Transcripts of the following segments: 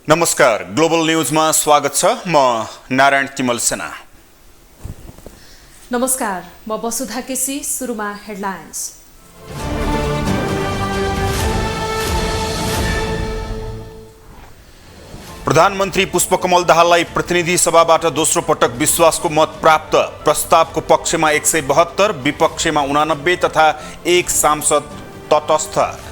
नमस्कार, ग्लोबल न्यूजमा स्वागत छ। म नारायण तिमल सेना। नमस्कार, म वसुधा केसी। सुरुमा हेडलाइन्स। प्रधानमन्त्री पुष्पकमल दाहाललाई प्रतिनिधि सभाबाट दोस्रो पटक विश्वासको मत प्राप्त। प्रस्तावको पक्षमा 172, विपक्षमा 89 तथा 1 सांसद तटस्थ।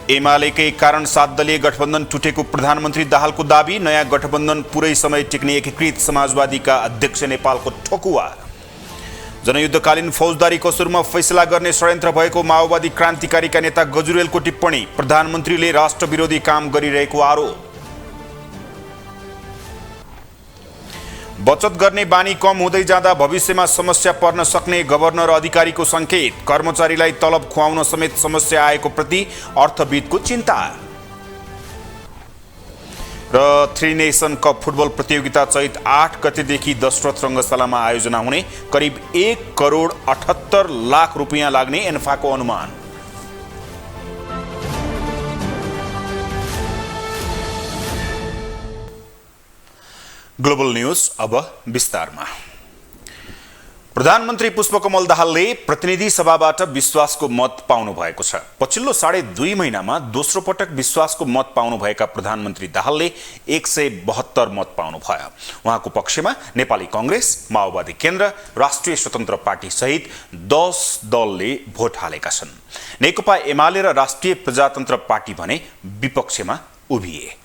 एमालेकै कारण 7 दलीय गठबन्धन टुटेको प्रधानमन्त्री दाहालको दाबी। नयाँ गठबन्धन पुरै समय टिक्ने एकीकृत समाजवादीका अध्यक्ष नेपालको ठोकुवा। जनयुद्धकालीन फौजदारी कसुरमा फैसला गर्ने षड्यन्त्र भएको माओवादी क्रान्तिकारीका नेता गजुरेलको टिप्पणी। प्रधानमन्त्रीले राष्ट्रविरोधी काम गरिरहेको आरोप। बचत गर्ने बानी कम हुँदै जाँदा भविष्यमा समस्या पर्न सक्ने गभर्नर अधिकारीको संकेत। कर्मचारीलाई तलब खुवाउन समेत समस्या आएको प्रति अर्थविदको चिन्ता। र 3 नेसन कप फुटबल प्रतियोगिता चैत 8 गतेदेखि दशरथ रङ्गशालामा आयोजना हुने। करिब 1 करोड 78 लाख रुपियाँ लाग्ने एन्फाको अनुमान। ग्लोबल न्यूज अब विस्तारमा। प्रधानमन्त्री पुष्पकमल दाहालले प्रतिनिधि सभाबाट विश्वासको मत पाउनु भएको छ। पछिल्लो 2.5 महिनामा दोस्रो पटक विश्वासको मत पाउनुभएका प्रधानमन्त्री दाहालले 172 मत पाउनु भयो। उहाँको पक्षमा नेपाली कांग्रेस, माओवादी केन्द्र, राष्ट्रिय स्वतन्त्र पार्टी सहित 10 दलले भोट हालेका छन्। नेकपा एमाले र राष्ट्रिय प्रजातन्त्र पार्टी भने विपक्षमा उभिए।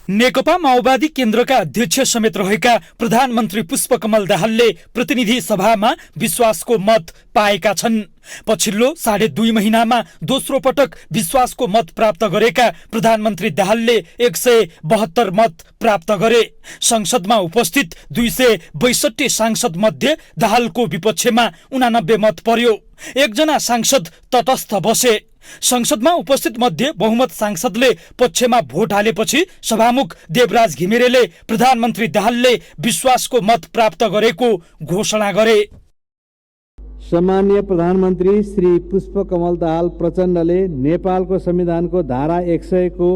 नेकपा माओवादी केन्द्रका अध्यक्ष समेत रहेका प्रधानमन्त्री पुष्पकमल दाहालले प्रतिनिधि सभामा विश्वासको मत पाएका छन्। पछिल्लो 2.5 महिनामा दोस्रो पटक विश्वासको मत प्राप्त गरेका प्रधानमन्त्री दाहालले 172 मत प्राप्त गरे। संसदमा उपस्थित 262 सांसद मध्ये दाहालको विपक्षमा 89 मत पर्यो। एकजना सांसद तटस्थ बसे। संसदमा उपस्थित मध्ये बहुमत सांसदले पक्षमा भोट हालेपछि सभामुख देवराज घिमिरेले प्रधानमन्त्री दाहालले विश्वासको मत प्राप्त गरेको घोषणा गरे। सम्माननीय प्रधानमन्त्री श्री पुष्पकमल दाहाल प्रचण्डले नेपालको संविधानको धारा 100 को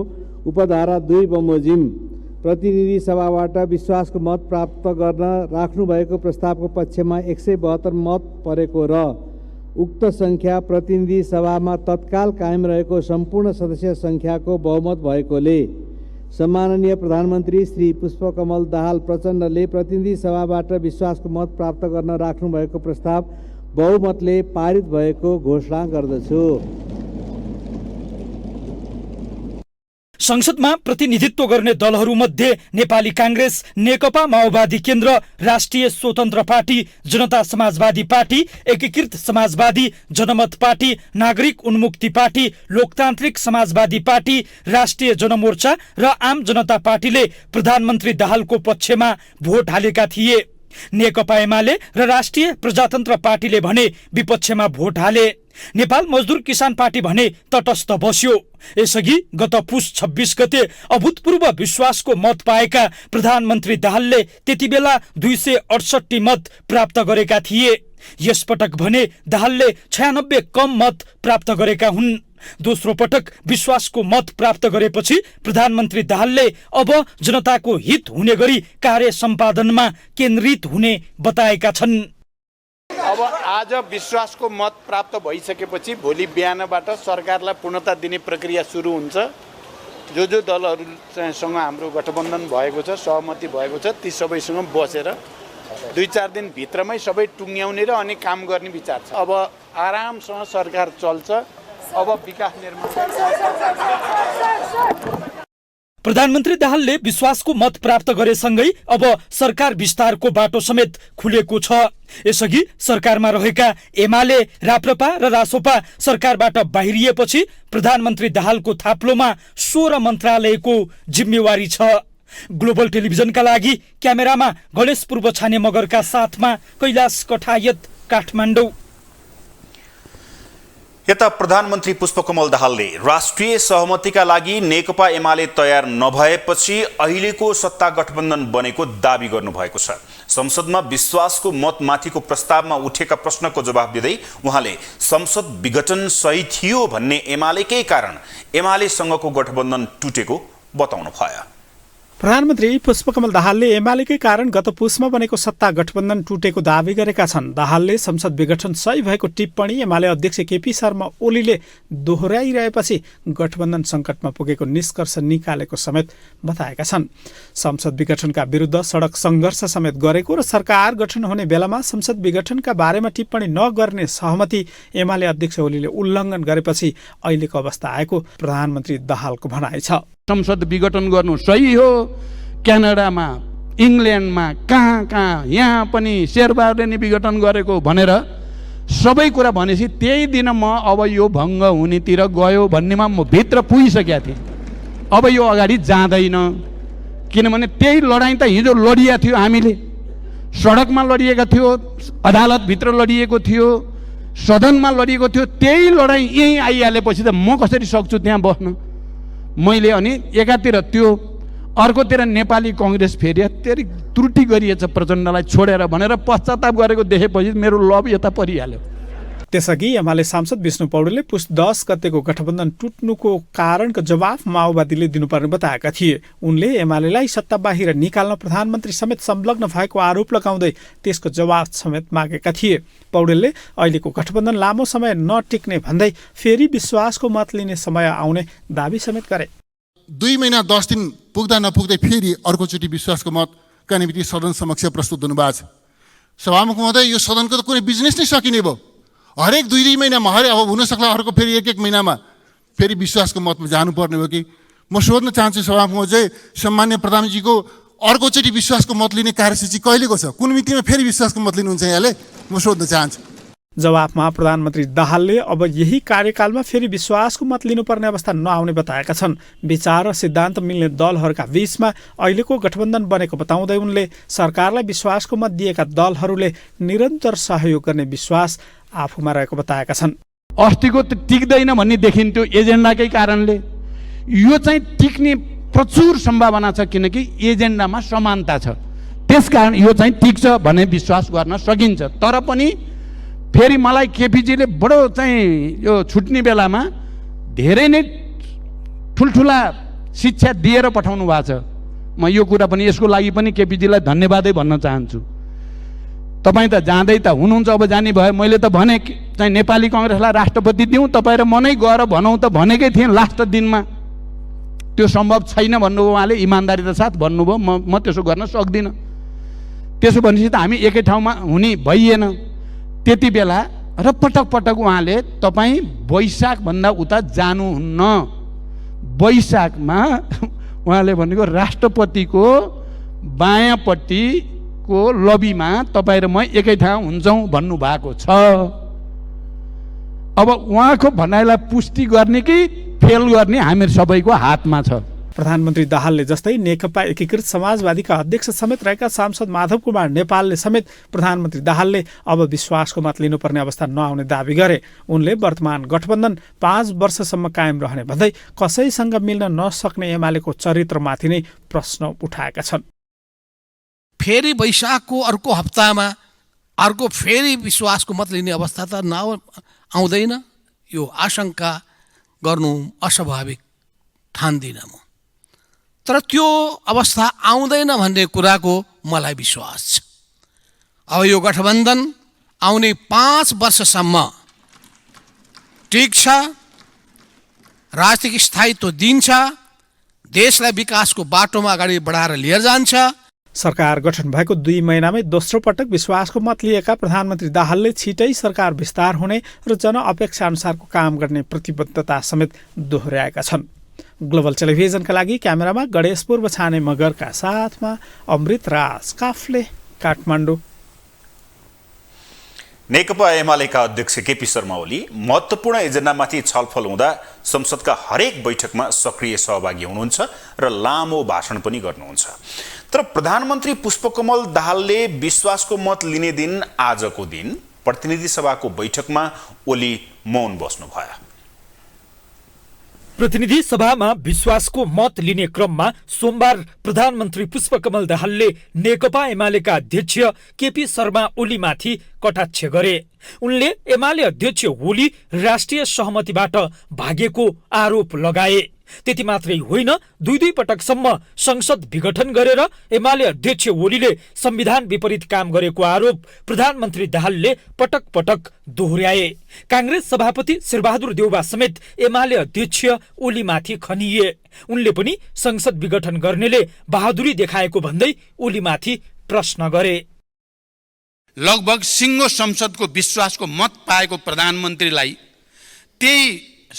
उपधारा 2 बमोजिम प्रतिनिधि सभाबाट विश्वासको मत प्राप्त गर्न राख्नुभएको प्रस्तावको पक्षमा 172 मत परेको र उक्त संख्या प्रतिनिधि सभामा तत्काल कायम रहेको सम्पूर्ण सदस्य संख्याको बहुमत भएकोले सम्माननीय प्रधानमन्त्री श्री पुष्पकमल दाहाल प्रचण्डले प्रतिनिधि सभाबाट विश्वासको मत प्राप्त गर्न राख्नुभएको प्रस्ताव बहुमतले पारित भएको घोषणा गर्दछु। संसदमा प्रतिनिधित्व गर्ने दलहरूमध्ये नेपाली कांग्रेस, नेकपा माओवादी केन्द्र, राष्ट्रिय स्वतन्त्र पार्टी, जनता समाजवादी पार्टी, एकीकृत समाजवादी, जनमत पार्टी, नागरिक उन्मुक्ति पार्टी, लोकतान्त्रिक समाजवादी पार्टी, राष्ट्रिय जनमोर्चा र आम जनता पार्टीले प्रधानमन्त्री दाहालको पक्षमा भोट हालेका थिए। नेकपा एमाले र राष्ट्रिय प्रजातन्त्र पार्टीले भने विपक्षमा भोट हाले। नेपाल मजदुर किसान पार्टी भने तटस्थ बस्यो। यसअघि गत पुस 26 गते अभूतपूर्व विश्वासको मत पाएका प्रधानमन्त्री दाहालले त्यतिबेला 268 मत प्राप्त गरेका थिए। यसपटक भने दाहालले 96 कम मत प्राप्त गरेका हुन्। दोस्रो पटक विश्वासको मत प्राप्त गरेपछि प्रधानमन्त्री दाहालले अब जनताको हित हुने गरी कार्य सम्पादनमा केन्द्रित हुने बताएका छन्। अब आज विश्वासको मत प्राप्त भइसकेपछि भोलि बिहानबाट सरकारलाई पूर्णता दिने प्रक्रिया सुरु हुन्छ। जो दलहरूसँग हाम्रो गठबन्धन भएको छ, सहमति भएको छ, ती सबैसँग बसेर 2-4 दिन भित्रमै सबै टुङ्ग्याउने र अनि काम गर्ने विचार छ। अब आरामसँग सरकार चल्छ। अब विकास निर्माण। प्रधानमन्त्री दाहालले विश्वासको मत प्राप्त गरेसँगै अब सरकार विस्तारको बाटो समेत खुलेको छ। यसअघि सरकारमा रहेका एमाले, राप्रपा र रासोपा सरकारबाट बाहिरिएपछि प्रधानमन्त्री दाहालको थाप्लोमा 16 मन्त्रालयको जिम्मेवारी छ। ग्लोबल टेलिभिजनका लागि क्यामेरामा गणेश पूर्व छाने मगरका साथमा कैलाश कठायत, काठमाडौँ। यता प्रधानमन्त्री पुष्पकमल दाहालले राष्ट्रिय सहमतिका लागि नेकपा एमाले तयार नभएपछि अहिलेको सत्ता गठबन्धन बनेको दाबी गर्नुभएको छ। संसदमा विश्वासको मतमाथिको प्रस्तावमा उठेका प्रश्नको जवाफ दिँदै उहाँले संसद विघटन सही थियो भन्ने एमालेकै कारण एमालेसँगको गठबन्धन टुटेको बताउनु भयो। प्रधानमन्त्री पुष्पकमल दाहालले एमालेकै कारण गत पुसमा बनेको सत्ता गठबन्धन टुटेको दावी गरेका छन्। दाहालले संसद विघटन सही भएको टिप्पणी एमाले अध्यक्ष केपी शर्मा ओलीले दोहोर्याइरहेपछि गठबन्धन सङ्कटमा पुगेको निष्कर्ष निकालेको समेत बताएका छन्। संसद विघटनका विरुद्ध सडक सङ्घर्ष समेत गरेको र सरकार गठन हुने बेलामा संसद विघटनका बारेमा टिप्पणी नगर्ने सहमति एमाले अध्यक्ष ओलीले उल्लङ्घन गरेपछि अहिलेको अवस्था आएको प्रधानमन्त्री दाहालको भनाइ छ। संसद विघटन गर्नु सही हो। क्यानाडामा, इङ्ल्यान्डमा, कहाँ यहाँ पनि शेरबहादुरले नि विघटन गरेको भनेर सबै कुरा भनेपछि त्यही दिन म अब यो भङ्ग हुनेतिर गयो भन्नेमा म भित्र पुगिसकेका थिएँ। अब यो अगाडि जाँदैन, किनभने त्यही लडाइँ त हिजो लडिया थियो। हामीले सडकमा लडिएका थियो, अदालतभित्र लडिएको थियो, सदनमा लडिएको थियो। त्यही लडाइँ यहीँ आइहालेपछि त म कसरी सक्छु त्यहाँ बस्न? मैले अनि एकातिर त्यो, अर्कोतिर नेपाली कङ्ग्रेस फेरि त्यही त्रुटि गरिएछ प्रचण्डलाई छोडेर भनेर पश्चाताप गरेको देखेपछि मेरो लब यता परिहाल्यो। त्यसअघि एमाले सांसद विष्णु पौडेलले पुस 10 गतेको गठबन्धन टुट्नुको कारणको जवाफ माओवादीले दिनुपर्ने बताएका थिए। उनले एमालेलाई सत्ता बाहिर निकाल्न प्रधानमन्त्री समेत संलग्न भएको आरोप लगाउँदै त्यसको जवाफ समेत मागेका थिए। पौडेलले अहिलेको गठबन्धन लामो समय नटिक्ने भन्दै फेरि विश्वासको मत लिने समय आउने दावी समेत गरे। 2 महिना 10 दिन पुग्दा नपुग्दै फेरि अर्कोचोटि विश्वासको मतका निम्ति सदन समक्ष प्रस्तुत हुनुभएको छ। सभामुख महोदय, यो सदनको त कुनै बिजनेस नै सकिने भयो। हरेक 2-2 महिनामा अब हुनसक्ला अर्को फेरि 1-1 महिनामा फेरि विश्वासको मतमा जानुपर्ने हो कि? म सोध्न चाहन्छु सभामुख महोदय, सम्मान्य प्रधानमन्त्रीको अर्कोचोटि विश्वासको मत लिने कार्यसूची कहिलेको छ? कुन मितिमा फेरि विश्वासको मत लिनुहुन्छ यहाँले? म सोध्न चाहन्छु। जवाफमा प्रधानमन्त्री दाहालले अब यही कार्यकालमा फेरि विश्वासको मत लिनुपर्ने अवस्था नआउने बताएका छन्। विचार र सिद्धान्त मिल्ने दलहरूका बीचमा अहिलेको गठबन्धन बनेको बताउँदै उनले सरकारलाई विश्वासको मत दिएका दलहरूले निरन्तर सहयोग गर्ने विश्वास आफूमा रहेको बताएका छन्। अस्तिको टिक्दैन भन्ने देखिन्थ्यो एजेन्डाकै कारणले। यो चाहिँ टिक्ने प्रचुर सम्भावना छ, किनकि एजेन्डामा समानता छ। त्यसकारण यो चाहिँ टिक्छ भन्ने विश्वास गर्न सकिन्छ। तर पनि फेरि मलाई केपीजीले बडो चाहिँ यो छुट्ने बेलामा धेरै नै ठुल्ठुला शिक्षा दिएर पठाउनु भएको छ। म यो कुरा पनि, यसको लागि पनि केपीजीलाई धन्यवादै भन्न चाहन्छु। तपाईँ त जाँदै त हुनुहुन्छ, अब जाने भयो। मैले त भने चाहिँ नेपाली कङ्ग्रेसलाई राष्ट्रपति दिउँ, तपाईँ र म नै गएर भनौँ त भनेकै थिएँ लास्ट दिनमा। त्यो सम्भव छैन भन्नुभयो उहाँले, इमान्दारीका साथ भन्नुभयो। म त्यसो गर्न सक्दिनँ। त्यसो भनेपछि त हामी एकै ठाउँमा हुने भइएन। त्यति बेला र पटक पटक उहाँले तपाईँ वैशाखभन्दा उता जानुहुन्न। वैशाखमा उहाँले भनेको राष्ट्रपतिको बायाँपट्टिको लबीमा तपाईँ र म एकै ठाउँ हुन्छौँ भन्नुभएको छ। अब उहाँको भनाइलाई पुष्टि गर्ने कि फेल गर्ने हामी सबैको हातमा छ। प्रधानमन्त्री दाहालले जस्तै नेकपा एकीकृत समाजवादीका अध्यक्ष समेत रहेका सांसद माधव कुमार नेपालले समेत प्रधानमन्त्री दाहालले अब विश्वासको मत लिनुपर्ने अवस्था नआउने दावी गरे। उनले वर्तमान गठबन्धन 5 वर्षसम्म कायम रहने भन्दै कसैसँग मिल्न नसक्ने एमालेको चरित्रमाथि नै प्रश्न उठाएका छन्। फेरि वैशाखको अर्को हप्तामा अर्को फेरि विश्वासको मत लिने अवस्था त आउँदैन। यो आशंका गर्नु अस्वाभाविक ठान्दिनँ म। तर त्यो अवस्था आउँदैन भन्ने कुराको मलाई विश्वास छ। अब यो गठबन्धन आउने 5 वर्षसम्म टिक्छ, राजनीतिक स्थायित्व दिन्छ, देशलाई विकासको बाटोमा अगाडि बढाएर लिएर जान्छ। सरकार गठन भएको 2 महिनामै दोस्रो पटक विश्वासको मत लिएका प्रधानमन्त्री दाहालले छिटै सरकार विस्तार हुने र जनअपेक्षा अनुसारको काम गर्ने प्रतिबद्धता समेत दोहोर्याएका छन्। ग्लोबल टेलिभिजनका लागि क्यामेरामा गणेश पूर्व छाने मगरका साथमा अमृत राज काफले, काठमाडौँ। नेकपा एमालेका अध्यक्ष केपी शर्मा ओली महत्त्वपूर्ण एजेन्डामाथि छलफल हुँदा संसदका हरेक बैठकमा सक्रिय सहभागी हुनुहुन्छ र लामो भाषण पनि गर्नुहुन्छ। तर प्रधानमन्त्री पुष्पकमल दाहालले विश्वासको मत लिने दिन आजको दिन प्रतिनिधि सभाको बैठकमा ओली मौन बस्नुभयो। प्रतिनिधि सभामा विश्वासको मत लिने क्रममा सोमबार प्रधानमन्त्री पुष्पकमल दाहालले नेकपा एमालेका अध्यक्ष केपी शर्मा ओलीमाथि कटाक्ष गरे। उनले एमाले अध्यक्ष ओली राष्ट्रिय सहमतिबाट भागेको आरोप लगाए। त्यति मात्रै होइन, दुई पटकसम्म संसद विघटन गरेर एमाले अध्यक्ष ओलीले संविधान विपरीत काम गरेको आरोप प्रधानमन्त्री दाहालले पटक पटक दोहोर्याए। कांग्रेस सभापति शेरबहादुर देउबा समेत एमाले अध्यक्ष ओलीमाथि खनिए। उनले पनि संसद विघटन गर्नेले बहादुरी देखाएको भन्दै ओलीमाथि प्रश्न गरे। लगभग सिङ्गो संसदको विश्वासको मत पाएको प्रधानमन्त्रीलाई त्यही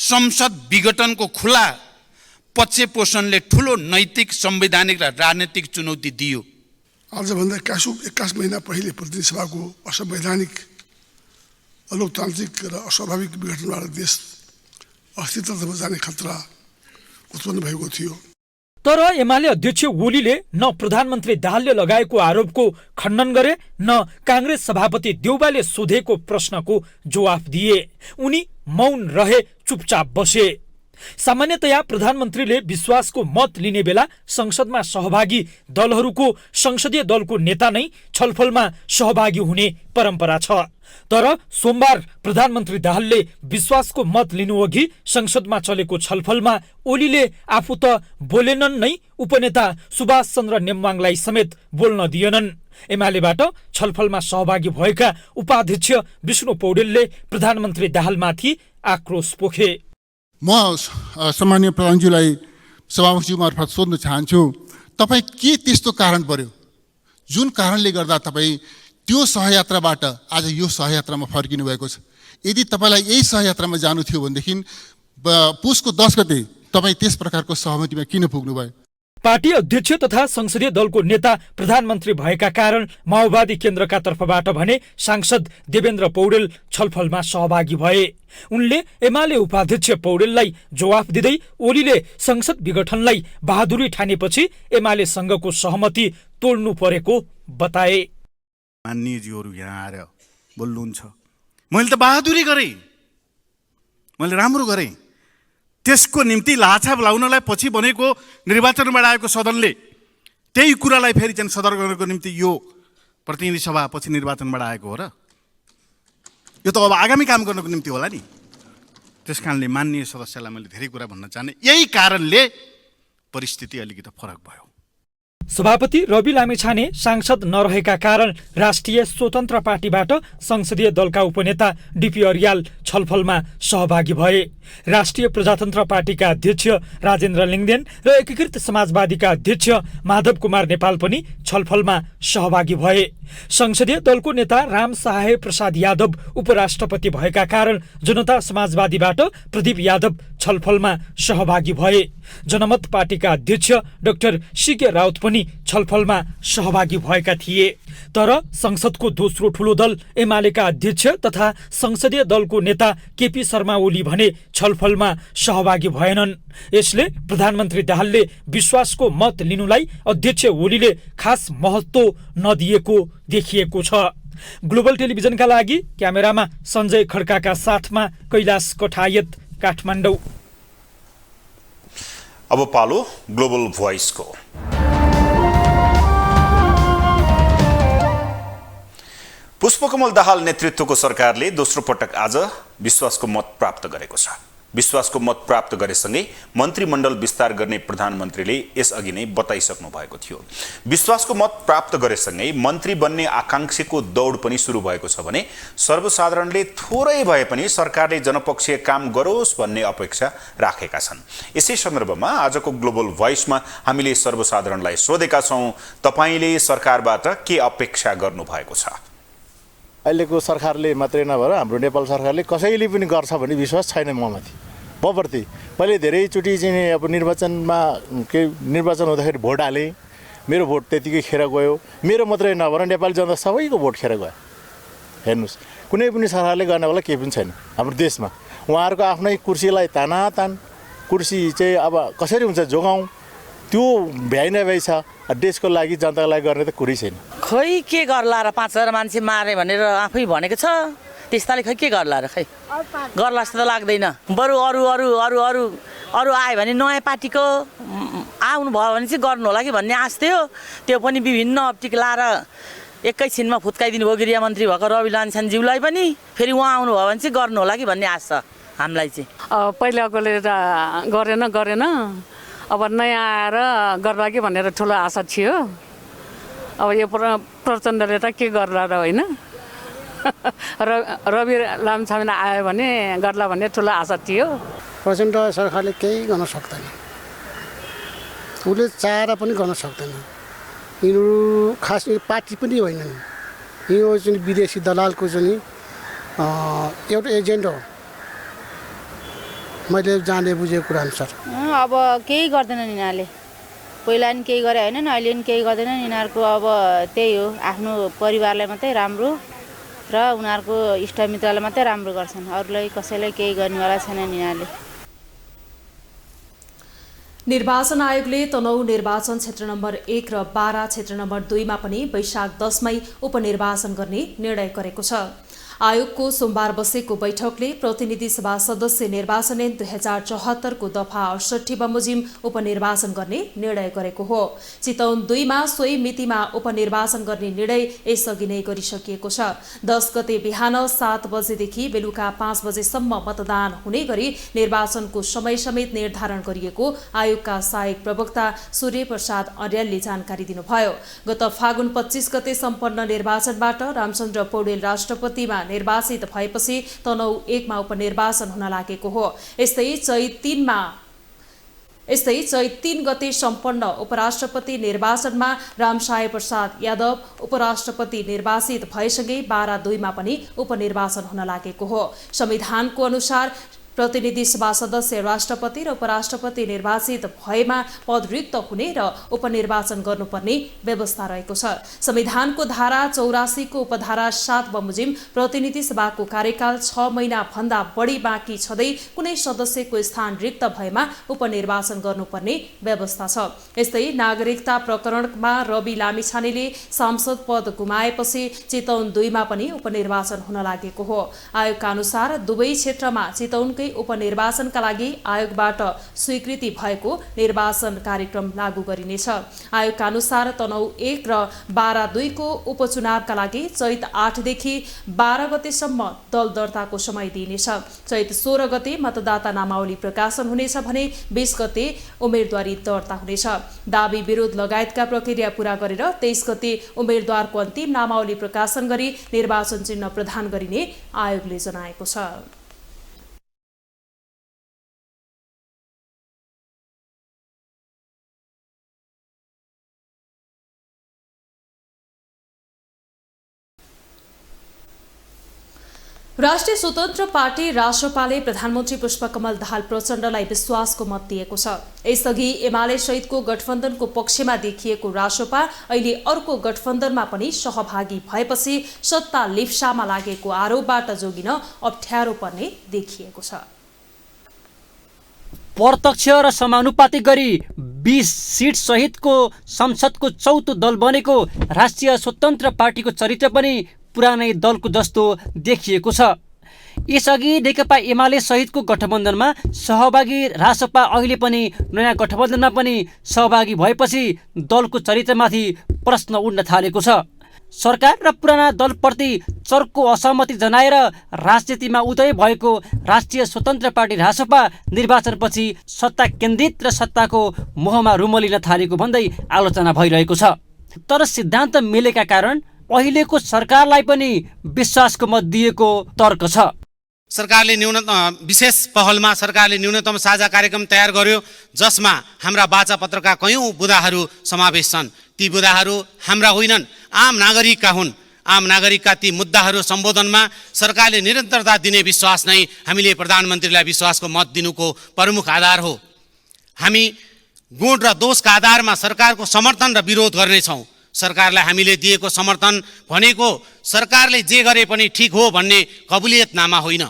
संसद विघटनको खुला पक्ष पोषणले ठूलो नैतिक, संवैधानिक र राजनीतिक चुनौती दियो। आजभन्दा 21 महिना पहिले प्रतिनिधि सभाको असंवैधानिक, अलोकतान्त्रिक र अस्वाभाविक विघटनबाट देश अस्तित्वतर्फ जाने खतरा उत्पन्न भएको थियो। तर एमाले अध्यक्ष ओलीले न प्रधानमन्त्री दाहालले लगाएको आरोपको खण्डन गरे न कांग्रेस सभापति देउबाले सोधेको प्रश्नको जवाफ दिए। उनी मौन रहे, चुपचाप बसे। सामान्यतया प्रधानमन्त्रीले विश्वासको मत लिने बेला संसदमा सहभागी दलहरूको संसदीय दलको नेता नै छलफलमा सहभागी हुने परम्परा छ। तर सोमबार प्रधानमन्त्री दाहालले विश्वासको मत लिनुअघि संसदमा चलेको छलफलमा ओलीले आफू त बोलेनन् नै, उपनेता सुभाष चन्द्र नेमवाङलाई समेत बोल्न दिएनन्। एमालेबाट छलफलमा सहभागी भएका उपाध्यक्ष विष्णु पौडेलले प्रधानमन्त्री दाहालमाथि आक्रोश पोखे। म सम्माननीय प्रधानज्यूलाई सभामुखज्यू मार्फत सोध्न चाहन्छु, तपाईँ के त्यस्तो कारण पर्यो जुन कारणले गर्दा तपाईँ त्यो सहयात्राबाट आज यो सहयात्रामा फर्किनु भएको छ? यदि तपाईँलाई यही सहयात्रामा जानु थियो भनेदेखि पुसको 10 गते तपाईँ त्यस प्रकारको सहमतिमा किन पुग्नुभयो? पार्टी अध्यक्ष तथा संसदीय दलको नेता प्रधानमन्त्री भएका कारण माओवादी केन्द्रका तर्फबाट भने सांसद देवेन्द्र पौडेल छलफलमा सहभागी भए। उनले एमाले उपाध्यक्ष पौडेललाई जवाफ दिँदै ओलीले संसद विघटनलाई बहादुरी ठानेपछि एमालेसँगको सहमति तोड्नु परेको बताए। मान्यज्यूहरू यहाँ आएर बोल्नुहुन्छ, मैले त बहादुरी गरेँ, मैले राम्रो गरेँ। त्यसको निम्ति लाछा लाउनलाई पछि बनेको निर्वाचनबाट आएको सदनले त्यही कुरालाई फेरि चाहिँ सदर गर्नको निम्ति यो प्रतिनिधि सभा पछि निर्वाचनबाट आएको हो र? यो त अब आगामी काम गर्नको निम्ति होला नि। त्यस कारणले माननीय सदस्यलाई मैले धेरै कुरा भन्न चाहने, यही कारणले परिस्थिति अलिकति फरक भयो। सभापति रवि लामिछाने सांसद नरहेका कारण राष्ट्रिय स्वतन्त्र पार्टीबाट संसदीय दलका उपनेता डीपी अर्याल छलफलमा सहभागी भए। राष्ट्रिय प्रजातन्त्र पार्टीका अध्यक्ष राजेन्द्र लिङ्गदेन र एकीकृत समाजवादीका अध्यक्ष माधव कुमार नेपाल पनि छलफलमा सहभागी भए। संसदीय दलको नेता राम सहाय प्रसाद यादव उपराष्ट्रपति भएका कारण जनता समाजवादीबाट प्रदीप यादव छलफलमा सहभागी भए। जनमत पार्टीका अध्यक्ष डाक्टर सीके राउत पनि छलफलमा सहभागी भएका थिए। तर संसदको दोस्रो ठूलो दल एमालेका अध्यक्ष तथा संसदीय दलको नेता केपी शर्मा ओली भने छलफलमा सहभागी भएनन्। यसले प्रधानमन्त्री दाहालले विश्वासको मत लिनुलाई अध्यक्ष ओलीले खास महत्त्व नदिएको देखिएको छ। ग्लोबल टेलिभिजनका लागि क्यामेरामा सञ्जय खड्काका साथमा कैलाश कठायत, काठमाडौँ। अब पालो ग्लोबल भोइसको। पुष्पकमल दाहाल नेतृत्वको सरकारले दोस्रो पटक आज विश्वासको मत प्राप्त गरेको छ। विश्वासको मत प्राप्त गरेसँगै मन्त्रीमण्डल विस्तार गर्ने प्रधानमन्त्रीले यसअघि नै बताइसक्नु भएको थियो। विश्वासको मत प्राप्त गरेसँगै मन्त्री बन्ने आकांक्षीको दौड पनि सुरु भएको छ भने सर्वसाधारणले थोरै भए पनि सरकारले जनपक्षीय काम गरोस् भन्ने अपेक्षा राखेका छन्। यसै सन्दर्भमा आजको ग्लोबल भोइसमा हामीले सर्वसाधारणलाई सोधेका छौँ, तपाईँले सरकारबाट के अपेक्षा गर्नु भएको छ? अहिलेको सरकारले मात्रै नभएर हाम्रो नेपाल सरकारले कसैले पनि गर्छ भन्ने विश्वास छैन मप्रति। मैले धेरैचोटि चाहिँ अब निर्वाचनमा निर्वाचन हुँदाखेरि भोट हालेँ, मेरो भोट त्यतिकै खेर गयो। मेरो मात्रै नभएर नेपाली जनता सबैको भोट खेर गयो। हेर्नुहोस्, कुनै पनि सरकारले गर्नेवाला केही पनि छैन हाम्रो देशमा। उहाँहरूको आफ्नै कुर्सीलाई तानातान, कुर्सी चाहिँ अब कसरी हुन्छ जोगाउँ, त्यो भ्याइ नभ्याइ छ। देशको लागि, जनताको लागि गर्ने त कुरै छैन। खै के गर्ला र 5,000 मान्छे मारे भनेर आफै भनेको छ, त्यस्ताले खै के गर्ला र? खै गर्ला जस्तो त लाग्दैन। बरु अरू अरू आयो भने नयाँ पार्टीको आउनुभयो भने चाहिँ गर्नु होला कि भन्ने आश थियो। त्यो पनि विभिन्न अप्टिक लाएर एकैछिनमा फुत्काइदिनु भयो गृहमन्त्री भएको रवि लामिछानेज्यूलाई पनि। फेरि उहाँ आउनुभयो भने चाहिँ गर्नु होला कि भन्ने आश छ हामीलाई चाहिँ। पहिलाकोले गरेन अब नयाँ आएर गर्ला कि भनेर ठुलो आशा थियो। अब यो प्रचण्डले त के गर्ला र होइन रवि लामिछाने आयो भने गर्ला भन्ने ठुलो आशा थियो। प्रचण्ड सरकारले केही गर्न सक्दैन, उसले चाहेर पनि गर्न सक्दैन। यिनीहरू खास पार्टी पनि होइनन्, यो चाहिँ विदेशी दलालको चाहिँ एउटा एजेन्ट हो, मैले जाने बुझेको कुरा अनुसार। अब केही गर्दैनन् यिनीहरूले, पहिला पनि केही गरे होइन, अहिले पनि केही गर्दैनन्। यिनीहरूको अब त्यही हो, आफ्नो परिवारलाई मात्रै राम्रो र उनीहरूको इष्टमित्रलाई मात्रै राम्रो गर्छन्, अरूलाई कसैलाई केही गर्नेवाला छैनन् यिनीहरूले। निर्वाचन आयोगले तनहुँ निर्वाचन क्षेत्र नम्बर 1 र बारा क्षेत्र नम्बर 2 मा पनि वैशाख 10 मै उपनिर्वाचन गर्ने निर्णय गरेको छ। आयोगको सोमबार बसेको बैठकले प्रतिनिधि सभा सदस्य निर्वाचन ऐन 2074 को दफा 68 बमोजिम उपनिर्वाचन गर्ने निर्णय गरेको हो। चितवन 2 मा सोही मितिमा उपनिर्वाचन गर्ने निर्णय यसअघि नै गरिसकिएको छ। 10 गते बिहान 7 बजेदेखि बेलुका 5 बजेसम्म मतदान हुने गरी निर्वाचनको समय समेत निर्धारण गरिएको आयोगका सहायक प्रवक्ता सूर्य प्रसाद अर्यालले जानकारी दिनुभयो। गत फागुन 25 गते सम्पन्न निर्वाचनबाट रामचन्द्र पौडेल राष्ट्रपतिमा निर्वाचित भएपछि तनहुँ 1 मा उपनिर्वाचन हुन लागेको हो। यस्तै चैत 3 गते सम्पन्न उपराष्ट्रपति निर्वाचनमा रामसाय प्रसाद यादव उपराष्ट्रपति निर्वाचित भएसँगै बारा 2 मा पनि उपनिर्वाचन हुन लागेको हो। संविधानको अनुसार प्रतिनिधि सभा सदस्य राष्ट्रपति र उपराष्ट्रपति निर्वाचित भएमा पद रिक्त हुने र उपनिर्वाचन गर्नुपर्ने व्यवस्था रहेको छ। संविधानको धारा 84 को उपधारा 7 बमोजिम प्रतिनिधि सभाको कार्यकाल 6 महिना भन्दा बढी बाँकी छँदै कुनै सदस्यको स्थान रिक्त भएमा उपनिर्वाचन गर्नुपर्ने व्यवस्था छ। यस्तै नागरिकता प्रकरणमा रवि लामिछानेले सांसद पद गुमाएपछि चितवन 2 मा पनि उपनिर्वाचन हुन लागेको हो। आयोगका अनुसार दुवै क्षेत्रमा चितवनकै उपनिर्वाचनका लागि आयोगबाट स्वीकृति भएको निर्वाचन कार्यक्रम लागू गरिनेछ। आयोगका अनुसार तनहुँ 1 र बारा 2 को उपचुनावका लागि चैत 8 देखि 12 गतेसम्म दल दर्ताको समय दिइनेछ। चैत 16 गते मतदाता नामावली प्रकाशन हुनेछ भने 20 गते उम्मेदवारी दर्ता हुनेछ। दाबी विरोध लगायतका प्रक्रिया पूरा गरेर 23 गते उम्मेदवारको अन्तिम नामावली प्रकाशन गरी निर्वाचन चिन्ह प्रदान गरिने आयोगले जनाएको छ। राष्ट्रिय स्वतन्त्र पार्टी रासपाले प्रधानमन्त्री पुष्पकमल दाहाल प्रचण्डलाई विश्वासको मत दिएको छ। यसअघि एमाले सहितको गठबन्धनको पक्षमा देखिएको रासपा अहिले अर्को गठबन्धनमा पनि सहभागी भएपछि सत्ता लिप्सामा लागेको आरोपबाट जोगिन अप्ठ्यारो पर्ने देखिएको छ। प्रत्यक्ष र समानुपातिक गरी 20 सिट सहितको संसदको चौथो दल बनेको राष्ट्रिय स्वतन्त्र पार्टीको चरित्र पनि पुरानै दलको जस्तो देखिएको छ। यसअघि नेकपा एमाले सहितको गठबन्धनमा सहभागी रासपा अहिले पनि नयाँ गठबन्धनमा पनि सहभागी भएपछि दलको चरित्रमाथि प्रश्न उठ्न थालेको छ। सरकार र पुराना दलप्रति चर्को असहमति जनाएर राजनीतिमा उदय भएको राष्ट्रिय स्वतन्त्र पार्टी रासपा निर्वाचनपछि सत्ता केन्द्रित र सत्ताको मोहमा रुमलिन थालेको भन्दै आलोचना भइरहेको छ। तर सिद्धान्त मिलेका कारण अहिलेको सरकारलाई पनि विश्वासको मत दिएको तर्क छ। सरकारले विशेष पहलमा सरकारले न्यूनतम साझा कार्यक्रम तयार गर्यो, जसमा हाम्रा वाचा पत्रका कयौं बुदाहरू समावेश छन्। ती बुदाहरू हाम्रा होइनन्, आम नागरिकका हुन्। आम नागरिकका ती मुद्दाहरू सम्बोधनमा सरकारले निरन्तरता दिने विश्वास नै हामीले प्रधानमन्त्रीलाई विश्वासको मत दिनुको प्रमुख आधार हो। हामी गुण र दोषका आधारमा सरकारको समर्थन र विरोध गर्नेछौँ। सरकारलाई हामीले दिएको समर्थन भनेको सरकारले जे गरे पनि ठिक हो भन्ने कबुलियतनामा होइन।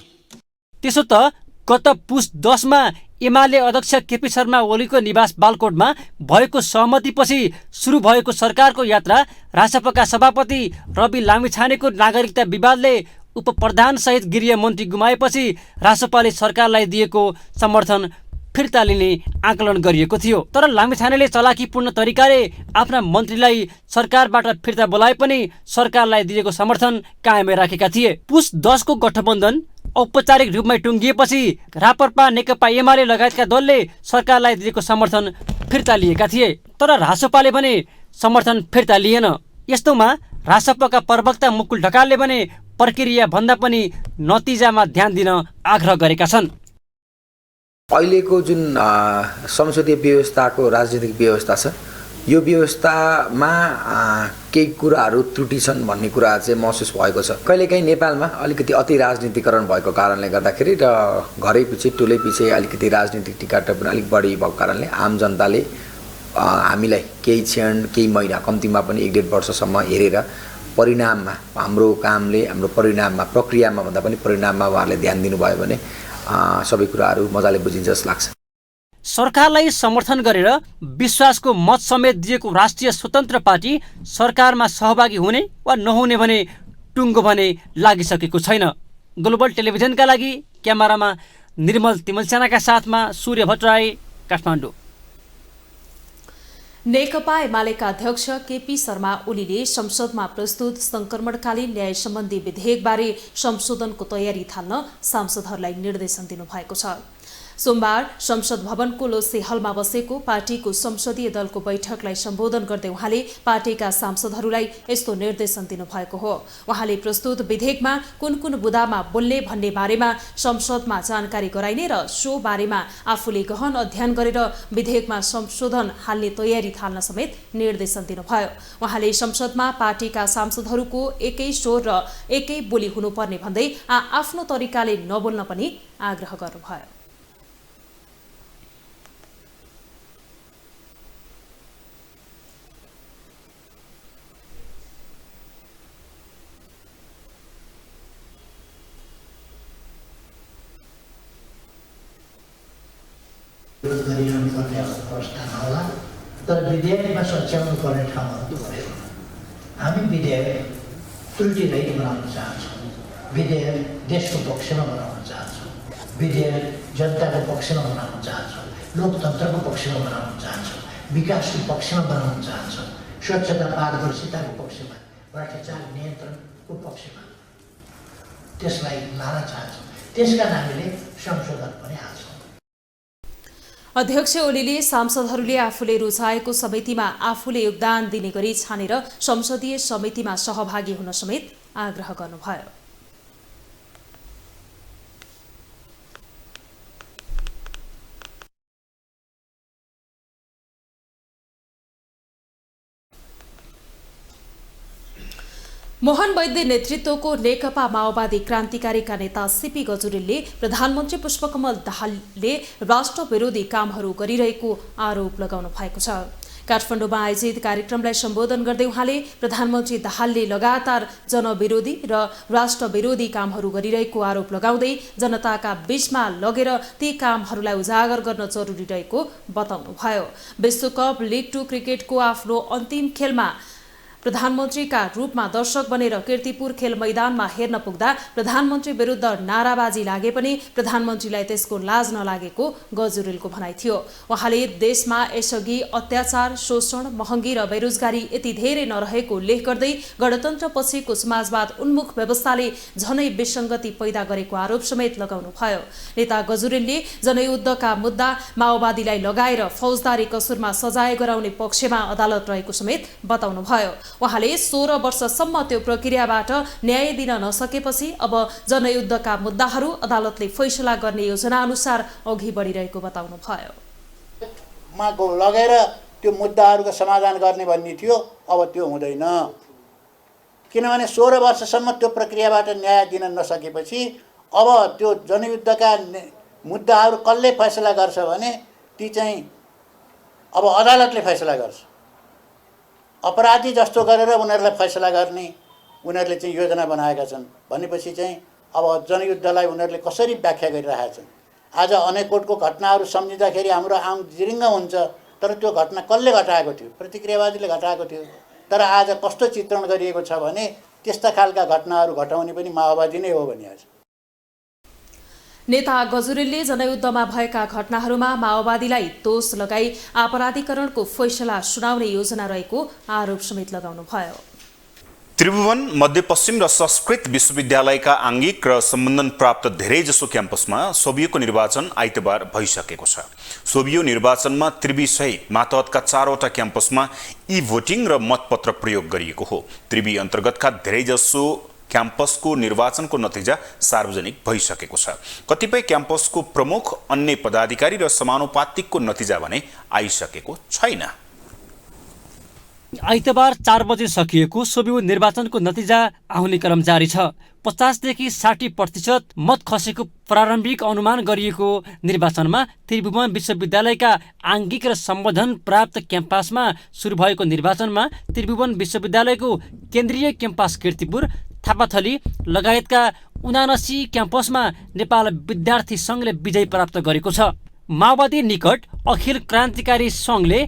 त्यसो त गत पुस 10 मा एमाले अध्यक्ष केपी शर्मा ओलीको निवास बालकोटमा भएको सहमतिपछि सुरु भएको सरकारको यात्रा रासपाका सभापति रवि लामिछानेको नागरिकता विवादले उपप्रधान सहित गृहमन्त्री गुमाएपछि रासपाले सरकारलाई दिएको समर्थन फिर्ता लिने आकलन गरिएको थियो। तर लामिछानेले चलाकीपूर्ण तरिकाले आफ्ना मन्त्रीलाई सरकारबाट फिर्ता बोलाए पनि सरकारलाई दिएको समर्थन कायमै राखेका थिए। पुस 10 को गठबन्धन औपचारिक रूपमा टुङ्गिएपछि राप्रपा, नेकपा एमाले लगायतका दलले सरकारलाई दिएको समर्थन फिर्ता लिएका थिए। तर रासपाले भने समर्थन फिर्ता लिएन। यस्तोमा रासपाका प्रवक्ता मुकुल ढकालले भने प्रक्रिया भन्दा पनि नतिजामा ध्यान दिन आग्रह गरेका छन्। अहिलेको जुन संसदीय व्यवस्थाको राजनीतिक व्यवस्था छ, यो व्यवस्थामा केही कुराहरू त्रुटि छन् भन्ने कुरा चाहिँ महसुस भएको छ। कहिलेकाहीँ नेपालमा अलिकति अति राजनीतिकरण भएको कारणले गर्दाखेरि र घरैपछि टोलैपछि अलिकति राजनीतिक टिकाटो पनि अलिक बढी भएको कारणले आम जनताले हामीलाई केही क्षण, केही महिना, कम्तीमा पनि 1-1.5 वर्षसम्म हेरेर परिणाममा, हाम्रो कामले, हाम्रो परिणाममा, प्रक्रियामा भन्दा पनि परिणाममा उहाँहरूले ध्यान दिनुभयो भने सबै कुराहरू मजाले बुझिन्छ जस्तो लाग्छ। सरकारलाई समर्थन गरेर विश्वासको मत समेत दिएको राष्ट्रिय स्वतन्त्र पार्टी सरकारमा सहभागी हुने वा नहुने भने टुङ्गो भने लागिसकेको छैन। ग्लोबल टेलिभिजनका लागि क्यामेरामा निर्मल तिमलसेनाका साथमा सूर्य भट्टराई, काठमाडौँ। नेकपा एमालेका अध्यक्ष केपी शर्मा ओलीले संसदमा प्रस्तुत संक्रमणकालीन न्याय सम्बन्धी विधेयकबारे संशोधनको तयारी थाल्न सांसदहरूलाई निर्देशन दिनुभएको छ। सोमबार संसद भवनको लोसे हलमा बसेको पार्टीको संसदीय दलको बैठकलाई सम्बोधन गर्दै उहाँले पार्टीका सांसदहरूलाई यस्तो निर्देशन दिनुभएको हो। उहाँले प्रस्तुत विधेयकमा कुन कुन बुदामा बोल्ने भन्ने बारेमा संसदमा जानकारी गराइने र सो बारेमा आफूले गहन अध्ययन गरेर विधेयकमा संशोधन हाल्ने तयारी थाल्न समेत निर्देशन दिनुभयो। उहाँले संसदमा पार्टीका सांसदहरूको एकै स्वर र एकै बोली हुनुपर्ने भन्दै आफ्नो तरिकाले नबोल्न पनि आग्रह गर्नुभयो। गरिरहनु पर्ने अवस्था नहोला, तर विधेयकमा सच्याउनु पर्ने ठाउँहरू थुप्रै हुन्। हामी विधेयक त्रुटि रहित बनाउन चाहन्छौँ, विधेयक देशको पक्षमा बनाउन चाहन्छौँ, विधेयक जनताको पक्षमा बनाउन चाहन्छौँ, लोकतन्त्रको पक्षमा बनाउन चाहन्छौँ, विकासको पक्षमा बनाउन चाहन्छौँ, स्वच्छता पारदर्शिताको पक्षमा, भ्रष्टाचार नियन्त्रणको पक्षमा त्यसलाई लान चाहन्छौँ। त्यसका हामीले संशोधन पनि हाल्छौँ। अध्यक्ष ओलीले सांसदहरूले आफूले रुचाएको समितिमा आफूले योगदान दिने गरी छानेर संसदीय समितिमा सहभागी हुन समेत आग्रह गर्नुभयो। मोहन वैद्य नेतृत्वको नेकपा माओवादी क्रान्तिकारीका नेता सीपी गजुरेलले प्रधानमन्त्री पुष्पकमल दाहालले राष्ट्र विरोधी कामहरू गरिरहेको आरोप लगाउनु भएको छ। काठमाडौँमा आयोजित कार्यक्रमलाई सम्बोधन गर्दै उहाँले प्रधानमन्त्री दाहालले लगातार जनविरोधी र राष्ट्र विरोधी कामहरू गरिरहेको आरोप लगाउँदै जनताका बीचमा लगेर ती कामहरूलाई उजागर गर्न जरुरी रहेको बताउनुभयो। विश्वकप लिग 2 क्रिकेटको आफ्नो अन्तिम खेलमा प्रधानमन्त्रीका रूपमा दर्शक बनेर कीर्तिपुर खेल मैदानमा हेर्न पुग्दा प्रधानमन्त्री विरुद्ध नाराबाजी लागे पनि प्रधानमन्त्रीलाई त्यसको लाज नलागेको गजुरेलको भनाइ थियो। उहाँले देशमा यसअघि अत्याचार, शोषण, महँगी र बेरोजगारी यति धेरै नरहेको उल्लेख गर्दै गणतन्त्र पछिको समाजवाद उन्मुख व्यवस्थाले झनै विसङ्गति पैदा गरेको आरोप समेत लगाउनुभयो। नेता गजुरेलले जनयुद्धका मुद्दा माओवादीलाई लगाएर फौजदारी कसुरमा सजाय गराउने पक्षमा अदालत रहेको समेत बताउनुभयो। उहाँले 16 वर्षसम्म त्यो प्रक्रियाबाट न्याय दिन नसकेपछि अब जनयुद्धका मुद्दाहरू अदालतले फैसला गर्ने योजना अनुसार अघि बढिरहेको बताउनुभयो। लगेर त्यो मुद्दाहरूको समाधान गर्ने भन्ने थियो, अब त्यो हुँदैन। किनभने 16 वर्षसम्म त्यो प्रक्रियाबाट न्याय दिन नसकेपछि अब त्यो जनयुद्धका मुद्दाहरू कसले फैसला गर्छ भने ती चाहिँ अब अदालतले फैसला गर्छ। अपराधी जस्तो गरेर उनीहरूलाई फैसला गर्ने उनीहरूले चाहिँ योजना बनाएका छन् भनेपछि चाहिँ अब जनयुद्धलाई उनीहरूले कसरी व्याख्या गरिरहेका छन्। आज अनेकोटको घटनाहरू सम्झिँदाखेरि हाम्रो आम जिरिङ्ग हुन्छ, तर त्यो घटना कसले घटाएको थियो? प्रतिक्रियावादीले घटाएको थियो। तर आज कस्तो चित्रण गरिएको छ भने त्यस्ता खालका घटनाहरू घटाउने पनि माओवादी नै हो भनिएको छ। नेता गजुरेलले जनयुद्धमा भएका घटनाहरूमा माओवादीलाई दोष लगाई आपराधीकरणको फैसला सुनाउने योजना रहेको आरोप समेत लगाउनुभयो। त्रिभुवन मध्यपश्चिम र संस्कृत विश्वविद्यालयका आङ्गिक र सम्बन्धन प्राप्त धेरैजसो क्याम्पसमा सोभियोको निर्वाचन आइतबार भइसकेको छ। सोभियो निर्वाचनमा त्रिवी सहित मातहतका 4वटा क्याम्पसमा ई-भोटिङ र मतपत्र प्रयोग गरिएको हो। त्रिवी अन्तर्गतका धेरैजसो क्याम्पसको निर्वाचनको नतिजा सार्वजनिक भइसकेको छ। कतिपय क्याम्पसको प्रमुख अन्य पदाधिकारी र समानुपातिकको नतिजा भने आइसकेको छैन। आइतबार 4 बजे सकिएको सोभियो निर्वाचनको नतिजा आउने क्रम जारी छ। 50 देखि 60% मत खसेको प्रारम्भिक अनुमान गरिएको निर्वाचनमा त्रिभुवन विश्वविद्यालयका आङ्गिक र सम्बोधन प्राप्त क्याम्पसमा सुरु भएको निर्वाचनमा त्रिभुवन विश्वविद्यालयको केन्द्रीय क्याम्पस कीर्तिपुर, थापाथली लगायतका 79 क्याम्पसमा नेपाल विद्यार्थी सङ्घले विजय प्राप्त गरेको छ। माओवादी निकट अखिल क्रान्तिकारी सङ्घले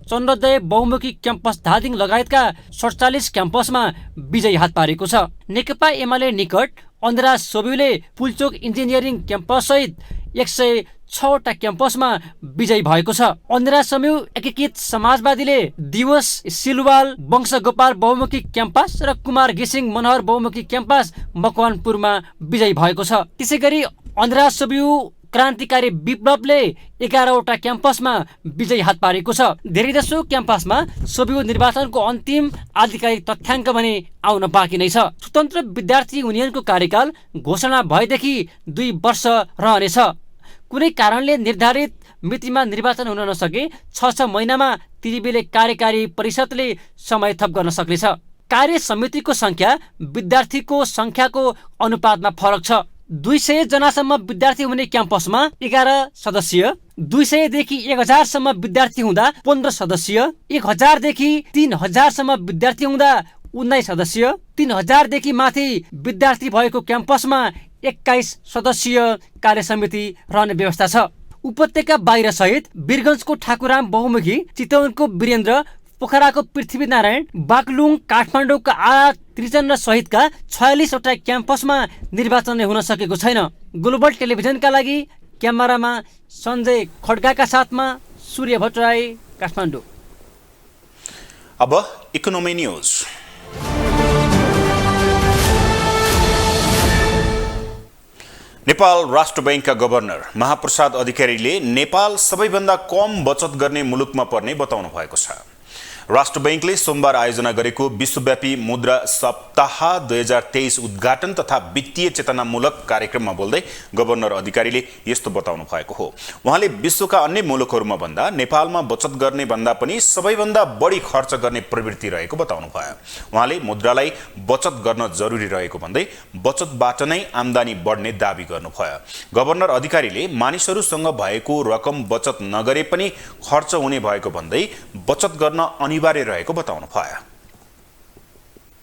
चन्द्रोदय बहुमुखी क्याम्पस धादिङ लगायतका 47 क्याम्पसमा विजय हात पारेको छ। नेकपा एमाले निकट अन्धरा सोभियोले पुलचोक इन्जिनियरिङ क्याम्पस सहित 106वटा क्याम्पसमा विजय भएको छ। अन्धरा समूह एकीकृत समाजवादीले दिवस सिलवाल वंशगोपाल बहुमुखी क्याम्पस र कुमार घिसिङ मनोहर बहुमुखी क्याम्पस मकवानपुरमा विजय भएको छ। त्यसैगरी अन्धरा समूह क्रान्तिकारी विप्लवले 11वटा क्याम्पसमा विजय हात पारेको छ। धेरैजसो क्याम्पसमा सोभियो निर्वाचनको अन्तिम आधिकारिक तथ्याङ्क भने आउन बाँकी नै छ। स्वतन्त्र विद्यार्थी युनियनको कार्यकाल घोषणा भएदेखि 2 वर्ष रहनेछ। कुनै कारणले निर्धारित मितिमा निर्वाचन हुन नसके 6 महिनामा त्रिवीले कार्यकारी परिषदले समय थप गर्न सक्नेछ। कार्य समितिको संख्या विद्यार्थीको संख्याको अनुपातमा फरक छ। 200 जनासम्म विद्यार्थी हुने क्याम्पसमा 11 सदस्य, 200 देखि 1000 सम्म विद्यार्थी हुँदा 15 सदस्य, 1000 देखि 3000 सम्म विद्यार्थी हुँदा 19 सदस्य, 3000 देखि माथि विद्यार्थी भएको क्याम्पसमा 21 सदस्यीय कार्य समिति रहने व्यवस्था छ। उपत्यका बाहिर सहित वीरगञ्जको ठाकुराम बहुमुखी, चितवनको वीरेन्द्र, पोखराको पृथ्वीनारायण, बागलुङ, काठमाडौँका आरा त्रिचन्द्र सहितका 46वटा क्याम्पसमा निर्वाचन नै हुन सकेको छैन। ग्लोबल टेलिभिजनका लागि क्यामेरामा सञ्जय खड्गाका साथमा सूर्य भट्टराई, काठमाडौँ। अब इकोनोमी न्यूज। नेपाल राष्ट्र बैंकका गभर्नर महाप्रसाद अधिकारीले नेपाल सबैभन्दा कम बचत गर्ने मुलुकमा पर्ने बताउनु भएको छ। राष्ट्र बैंकले सोमबार आयोजना गरेको विश्वव्यापी मुद्रा सप्ताह 2023 उद्घाटन तथा वित्तीय चेतनामूलक कार्यक्रममा बोल्दै गभर्नर अधिकारीले यस्तो बताउनु भएको हो। उहाँले विश्वका अन्य मुलुकहरूमा भन्दा नेपालमा बचत गर्ने भन्दा पनि सबैभन्दा बढी खर्च गर्ने प्रवृत्ति रहेको बताउनु भयो। उहाँले मुद्रालाई बचत गर्न जरुरी रहेको भन्दै बचतबाट नै आम्दानी बढ्ने दावी गर्नुभयो। गभर्नर अधिकारीले मानिसहरूसँग भएको रकम बचत नगरे पनि खर्च हुने भएको भन्दै बचत गर्न अनिवार्य रहेको बताउनु भयो।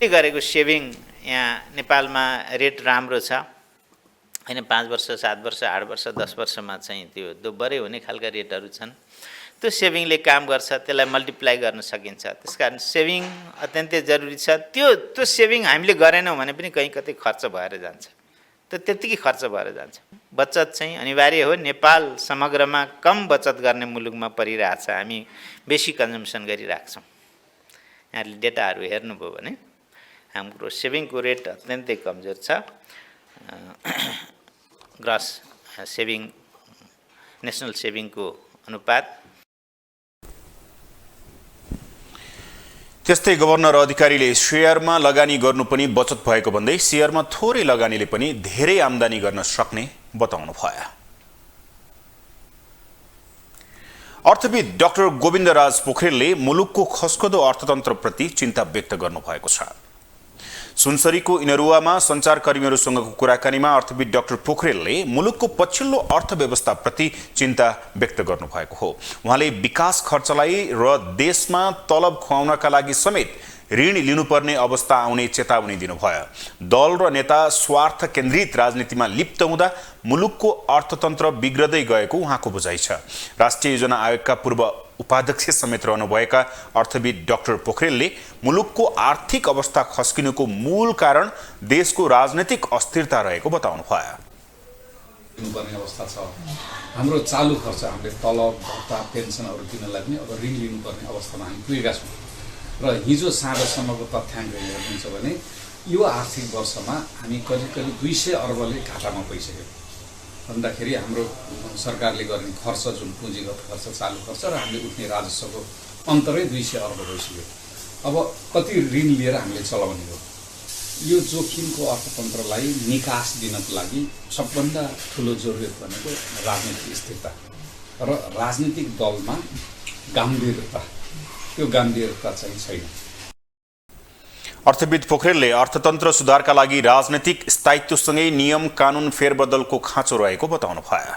गरेको सेभिङ यहाँ नेपालमा रेट राम्रो छ हैन। 5 वर्ष, 7 वर्ष, 8 वर्ष, 10 वर्षमा चाहिँ त्यो दोब्बरै हुने खालका रेटहरू छन्। त्यो सेभिङले काम गर्छ, त्यसलाई मल्टिप्लाई गर्न सकिन्छ। त्यसकारण सेभिङ अत्यन्तै जरुरी छ। त्यो सेभिङ हामीले गरेनौँ भने पनि कहीँ कतै खर्च भएर जान्छ। त्यतिकै खर्च भएर जान्छ। बचत चाहिँ अनिवार्य हो। नेपाल समग्रमा कम बचत गर्ने मुलुकमा परिरहेछ। हामी बेसी कन्जम्सन गरिरहेको छौँ। यहाँले डेटाहरू हेर्नुभयो भने हाम्रो सेभिङको रेट अत्यन्तै कमजोर छ। ग्रस सेभिङ, नेसनल सेभिङको अनुपात। त्यस्तै गभर्नर अधिकारीले शेयरमा लगानी गर्नु पनि बचत भएको भन्दै शेयरमा थोरै लगानीले पनि धेरै आम्दानी गर्न सक्ने बताउनु भयो। अर्थविद डाक्टर गोविन्दराज पोखरेलले मुलुकको खस्कदो अर्थतन्त्रप्रति चिन्ता व्यक्त गर्नुभएको छ। सुनसरीको इनरुवामा सञ्चारकर्मीहरूसँगको कुराकानीमा अर्थविद डाक्टर पोखरेलले मुलुकको पछिल्लो अर्थव्यवस्थाप्रति चिन्ता व्यक्त गर्नुभएको हो। उहाँले विकास खर्चलाई र देशमा तलब खुवाउनका लागि समेत ऋण लिनुपर्ने अवस्था आउने चेतावनी दिनुभयो। दल र नेता स्वार्थ केन्द्रित राजनीतिमा लिप्त हुँदा मुलुकको अर्थतन्त्र बिग्रदै गएको उहाँको बुझाइ छ। राष्ट्रिय योजना आयोगका पूर्व उपाध्यक्ष समेत रहनुभएका अर्थविद डाक्टर पोखरेलले मुलुकको आर्थिक अवस्था खस्किनुको मूल कारण देशको राजनैतिक अस्थिरता रहेको बताउनु भयो। लिनुपर्ने अवस्था छ। हाम्रो चालु खर्च हामीले तलब भत्ता पेन्सनहरू दिनलाई पनि अब ऋण लिनुपर्ने अवस्थामा हामी पुगेका छौँ र हिजो साँझसम्मको तथ्याङ्क हेर्नुहुन्छ भने यो आर्थिक वर्षमा हामी करिब 200 अर्बले घाटामा गइसक्यौँ भन्दाखेरि हाम्रो सरकारले गर्ने खर्च जुन पुँजीगत खर्च चालु खर्च र हामीले उठ्ने राजस्वको अन्तरै 200 अर्ब भइसक्यो। अब कति ऋण लिएर हामीले चलाउने हो? यो जोखिमको अर्थतन्त्रलाई निकास दिनको लागि सबभन्दा ठुलो जरुरत भनेको राजनीतिक स्थिरता र राजनीतिक दलमा गम्भीरता, त्यो गम्भीरता चाहिँ छैन। अर्थविद पोखरेलले अर्थतन्त्र सुधारका लागि राजनीतिक स्थायित्वसँगै नियम कानुन फेरबदलको खाँचो रहेको बताउनु भयो।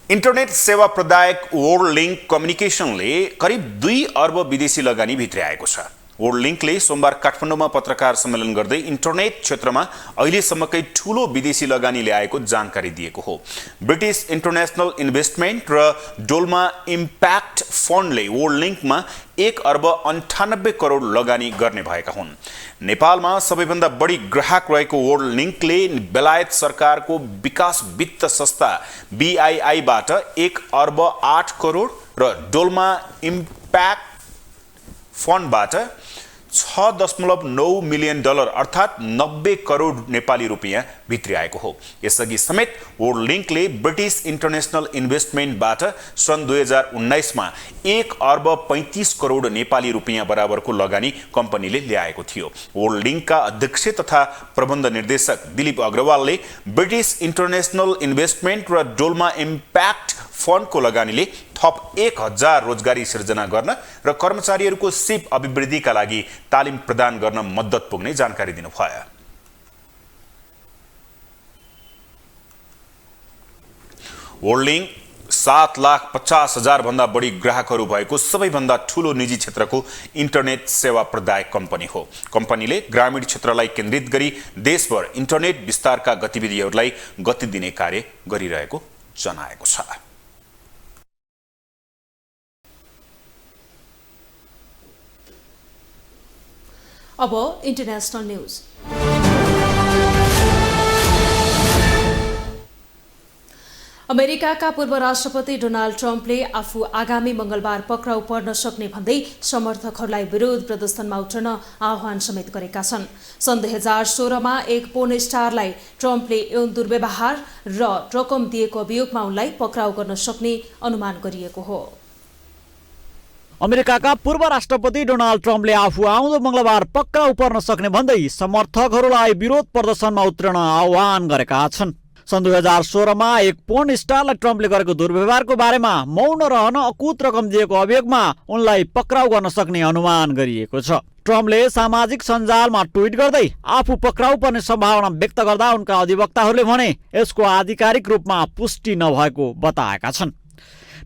इन्टरनेट सेवा प्रदायक वर्ल्ड लिङ्क कम्युनिकेसनले करिब 2 अर्ब विदेशी लगानी भित्र्याएको छ। वर्ल्ड लिङ्कले सोमबार काठमाडौँमा पत्रकार सम्मेलन गर्दै इन्टरनेट क्षेत्रमा अहिलेसम्मकै ठूलो विदेशी लगानी ल्याएको जानकारी दिएको हो। ब्रिटिश इन्टरनेसनल इन्भेस्टमेन्ट र डोल्मा इम्प्याक्ट फन्डले वर्ल्ड लिङ्कमा 1 अर्ब 98 करोड लगानी गर्ने भएका हुन्। नेपालमा सबैभन्दा बढी ग्राहक रहेको वर्ल्ड लिङ्कले बेलायत सरकारको विकास वित्त संस्था BII-बाट 1 अर्ब 8 करोड र डोल्मा इम्प्याक्ट फन्डबाट $6.9 मिलियन अर्थात् 90 करोड नेपाली रुपियाँ भित्र्याएको हो। यसअघि समेत वर्ल्ड लिङ्कले ब्रिटिश इन्टरनेसनल इन्भेस्टमेन्टबाट सन् 2019मा 1 अर्ब 35 करोड नेपाली रुपियाँ बराबरको लगानी कम्पनीले ल्याएको थियो। वर्ल्ड लिङ्कका अध्यक्ष तथा प्रबन्ध निर्देशक दिलीप अग्रवालले ब्रिटिश इन्टरनेसनल इन्भेस्टमेन्ट र डोल्मा इम्प्याक्ट फन्डको लगानीले थप 1000 रोजगारी सिर्जना गर्न र कर्मचारीहरूको सिप अभिवृद्धिका लागि तालिम प्रदान गर्न मद्दत पुग्ने जानकारी दिनुभयो। वर्ल्ड लिङ्क 7,50,000 भन्दा बढी ग्राहकहरू भएको सबैभन्दा ठूलो निजी क्षेत्रको इन्टरनेट सेवा प्रदायक कम्पनी हो। कम्पनीले ग्रामीण क्षेत्रलाई केन्द्रित गरी देशभर इन्टरनेट विस्तारका गतिविधिहरूलाई गति दिने कार्य गरिरहेको जनाएको छ। अब इन्टरनेशनल न्यूज। अमेरिकाका पूर्व राष्ट्रपति डोनाल्ड ट्रम्पले आफू आगामी मंगलबार पक्राउ पर्न सक्ने भन्दै समर्थकहरूलाई विरोध प्रदर्शनमा उत्रन आह्वान समेत गरेका छन्। सन् 2016मा एक पोर्न स्टारलाई ट्रम्पले यौन दुर्व्यवहार र रकम दिएको अभियोगमा उनलाई पक्राउ गर्न सक्ने अनुमान गरिएको हो। अमेरिकाका पूर्व राष्ट्रपति डोनाल्ड ट्रम्पले आफू आउँदो मंगलबार पक्राउ पर्न सक्ने भन्दै समर्थकहरूलाई विरोध प्रदर्शनमा उत्रन आह्वान गरेका छन्। सन् 2016मा एक पोर्न स्टारलाई ट्रम्पले गरेको दुर्व्यवहारको बारेमा मौन रहन अकुत रकम दिएको अभियोगमा उनलाई पक्राउ गर्न सक्ने अनुमान गरिएको छ। ट्रम्पले सामाजिक सञ्जालमा ट्विट गर्दै आफू पक्राउ पर्ने सम्भावना व्यक्त गर्दा उनका अधिवक्ताहरूले भने यसको आधिकारिक रूपमा पुष्टि नभएको बताएका छन्।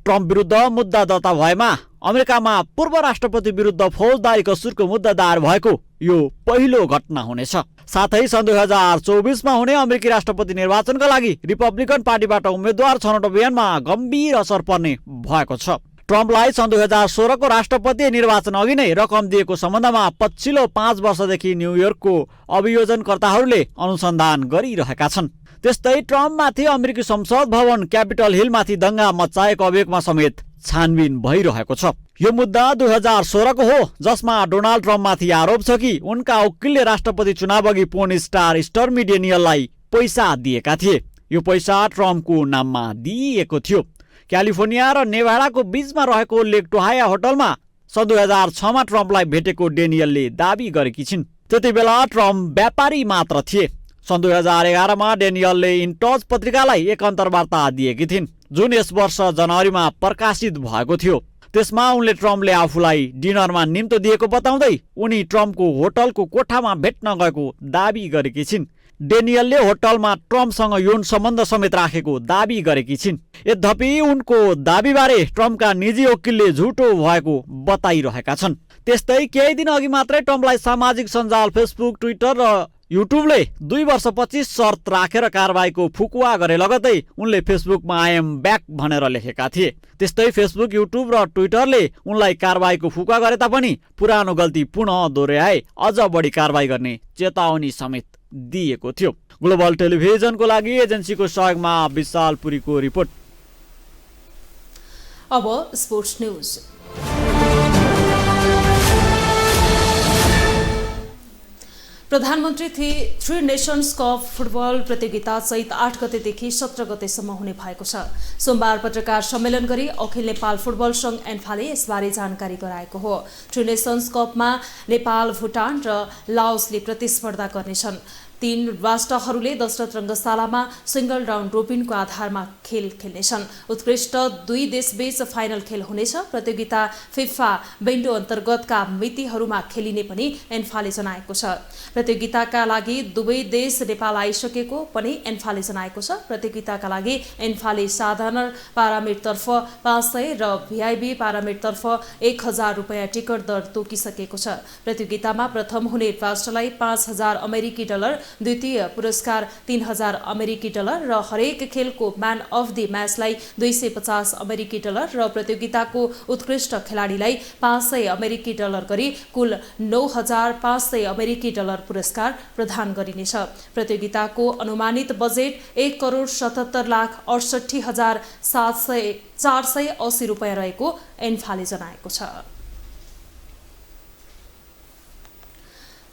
ट्रम्प विरुद्ध मुद्दा दर्ता भएमा अमेरिकामा पूर्व राष्ट्रपति विरुद्ध फौजदारी कसुरको मुद्दा दायर भएको यो पहिलो घटना हुनेछ। साथै सन् 2024मा हुने अमेरिकी राष्ट्रपति निर्वाचनका लागि रिपब्लिकन पार्टीबाट उम्मेद्वार छनौट अभियानमा गम्भीर असर पर्ने भएको छ। ट्रम्पलाई सन् 2016को राष्ट्रपति निर्वाचन अघि नै रकम दिएको सम्बन्धमा पछिल्लो 5 वर्षदेखि न्युयोर्कको अभियोजनकर्ताहरूले अनुसन्धान गरिरहेका छन्। त्यस्तै ट्रम्पमाथि अमेरिकी संसद भवन क्यापिटल हिलमाथि दंगा मचाएको अभियोगमा समेत छानबिन भइरहेको छ। यो मुद्दा 2016को हो, जसमा डोनाल्ड ट्रम्पमाथि आरोप छ कि उनका वकिलले राष्ट्रपति चुनाव अघि पोर्न स्टार स्टर्मी डेनियललाई पैसा दिएका थिए। यो पैसा ट्रम्पको नाममा दिइएको थियो। क्यालिफोर्निया र नेभाडाको बीचमा रहेको लेक टोहाया होटलमा सन् 2006मा ट्रम्पलाई भेटेको डेनियलले दाबी गरेकी छिन्। त्यतिबेला ट्रम्प व्यापारी मात्र थिए। सन् 2011मा डेनियलले इन टच पत्रिकालाई एक अन्तर्वार्ता दिएकी थिइन्, जुन यस वर्ष जनवरीमा प्रकाशित भएको थियो। त्यसमा उनले ट्रम्पले आफूलाई डिनरमा निम्तो दिएको बताउँदै उनी ट्रम्पको होटलको कोठामा भेट्न गएको दाबी गरेकी छिन्। डेनियलले होटलमा ट्रम्पसँग यौन सम्बन्ध समेत राखेको दाबी गरेकी छिन्। यद्यपि उनको दाबीबारे ट्रम्पका निजी वकिलले झुटो भएको बताइरहेका छन्। त्यस्तै केही दिन अघि मात्रै ट्रम्पलाई सामाजिक सञ्जाल फेसबुक, ट्विटर र युट्युबले 2 वर्षपछि शर्त राखेर कारबाहीको फुकुवा गरे लगतै उनले फेसबुकमा आई एम ब्याक भनेर लेखेका थिए। त्यस्तै फेसबुक, युट्युब र ट्विटरले उनलाई कारबाहीको फुकुवा गरे तापनि पुरानो गल्ती पुनः दोहोर्याए अझ बढी कारबाही गर्ने चेतावनी समेत दिएको थियो। ग्लोबल टेलिभिजनको लागि एजेन्सीको सहयोगमा विशाल पुरीको रिपोर्ट। अब स्पोर्ट्स न्यूज। प्रधानमन्त्री थ्री नेशन्स कप फुटबल प्रतियोगिता चैत 8 गतेदेखि 17 गतेसम्म हुने भएको छ। सोमबार पत्रकार सम्मेलन गरी अखिल नेपाल फुटबल संघ एन्फाले यसबारे जानकारी गराएको हो। थ्री नेशन्स कपमा नेपाल, भुटान र लाओसले प्रतिस्पर्धा गर्नेछन्। 3 राष्ट्रहरूले दशरथ रङ्गशालामा सिंगल राउन्ड रोबिनको आधारमा खेल खेल्नेछन्। उत्कृष्ट 2 देशबीच फाइनल खेल हुनेछ। प्रतियोगिता फिफा विन्डो अन्तर्गतका मितिहरूमा खेलिने पनि एन्फाले जनाएको छ। प्रतियोगिताका लागि दुवै देश नेपाल आइसकेको पनि एन्फाले जनाएको छ। प्रतियोगिताका लागि एन्फाले साधारण पारामिटतर्फ 500 र भिआइबी पारामिटतर्फ 1000 रुपैयाँ टिकट दर तोकिसकेको छ। प्रतियोगितामा प्रथम हुने राष्ट्रलाई 5000 अमेरिकी डलर, द्वितीय पुरस्कार 3000 अमेरिकी डलर र हरेक खेलको म्यान अफ द म्याचलाई 250 अमेरिकी डलर र प्रतियोगिताको उत्कृष्ट खेलाडीलाई 500 अमेरिकी डलर गरी कुल 9500 अमेरिकी डलर पुरस्कार प्रदान गरिनेछ। प्रतियोगिताको अनुमानित बजेट 1,77,68,480 रुपैयाँ रहेको एन्फाले जनाएको छ।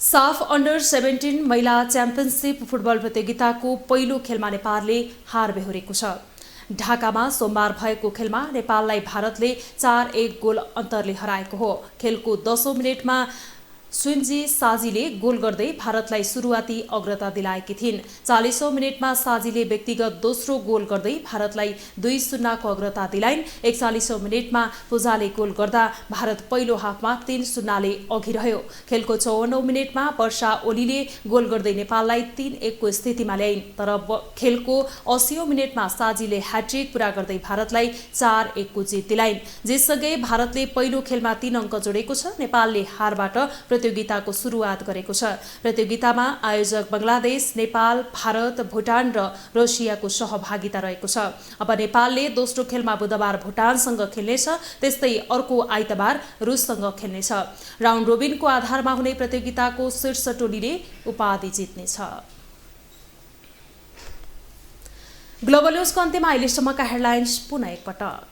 साफ अन्डर 17 महिला च्याम्पियनसिप फुटबल प्रतियोगिताको पहिलो खेलमा नेपालले हार बेहोरेको छ। ढाकामा सोमबार भएको खेलमा नेपाललाई भारतले 4-1 गोल अन्तरले हराएको हो। खेलको 10औं मिनेटमा सुन्जी साजीले गोल गर्दै भारतलाई सुरुवाती अग्रता दिलाएकी थिइन्। 40औं मिनेटमा साजीले व्यक्तिगत दोस्रो गोल गर्दै भारतलाई 2-0 को अग्रता दिलाइन्। 41औं मिनेटमा पूजाले गोल गर्दा भारत पहिलो हाफमा 3-0 अघि रह्यो। खेलको 54औं मिनेटमा वर्षा ओलीले गोल गर्दै नेपाललाई 3-1 को स्थितिमा ल्याइन्। तर खेलको 80औं मिनेटमा साजीले ह्याट्रिक पूरा गर्दै भारतलाई 4-1 को जित दिलाइन्। जितसँगै भारतले पहिलो खेलमा 3 अङ्क जोडेको छ। नेपालले हारबाट प्रतियोगिताको सुरुवात गरेको छ। प्रतियोगितामा आयोजक बंगलादेश, नेपाल, भारत, भुटान र रसियाको सहभागिता रहेको छ। अब नेपालले दोस्रो खेलमा बुधबार भुटानसँग खेल्नेछ। त्यस्तै अर्को आइतबार रुससँग खेल्नेछ। राउन्ड रोबिनको आधारमा हुने प्रतियोगिताको शीर्ष टोलीले उपाधि जित्नेछ। ग्लोबल न्यूजको अन्त्यमा अहिलेसम्मका हेडलाइन्स पुनः एकपटक।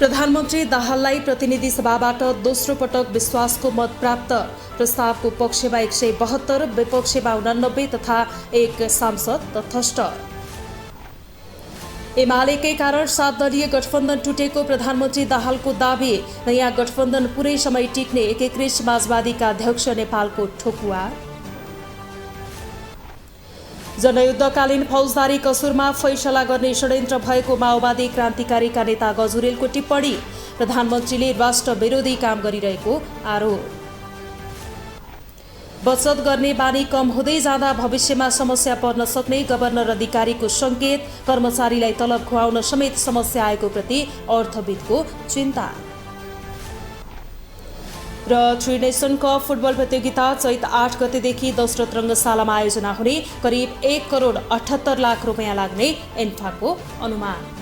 प्रधानमन्त्री दाहाललाई प्रतिनिधि सभाबाट दोस्रो पटक विश्वासको मत प्राप्त। प्रस्तावको पक्षमा 172, विपक्षमा 89 तथा 1 सांसद तटस्थ। एमालेकै कारण 7 दलीय गठबन्धन टुटेको प्रधानमन्त्री दाहालको दावी। नयाँ गठबन्धन पुरै समय टिक्ने एकीकृत समाजवादीका अध्यक्ष नेपालको ठोकुवा। जनयुद्धकालीन फौजदारी कसुरमा फैसला गर्ने षड्यन्त्र भएको माओवादी क्रान्तिकारीका नेता गजुरेलको टिप्पणी। प्रधानमन्त्रीले राष्ट्र विरोधी काम गरिरहेको आरोप। बचत गर्ने बानी कम हुँदै जाँदा भविष्यमा समस्या पर्न सक्ने गभर्नर अधिकारीको संकेत। कर्मचारीलाई तलब खुवाउन समेत समस्या आएको प्रति अर्थविदको चिन्ता। र थ्री नेसन कप फुटबल प्रतियोगिता चैत 8 गतेदेखि दशरथ रङ्गशालामा आयोजना हुने। करिब 1,78,00,000 रुपैयाँ लाग्ने एन्फाको अनुमान।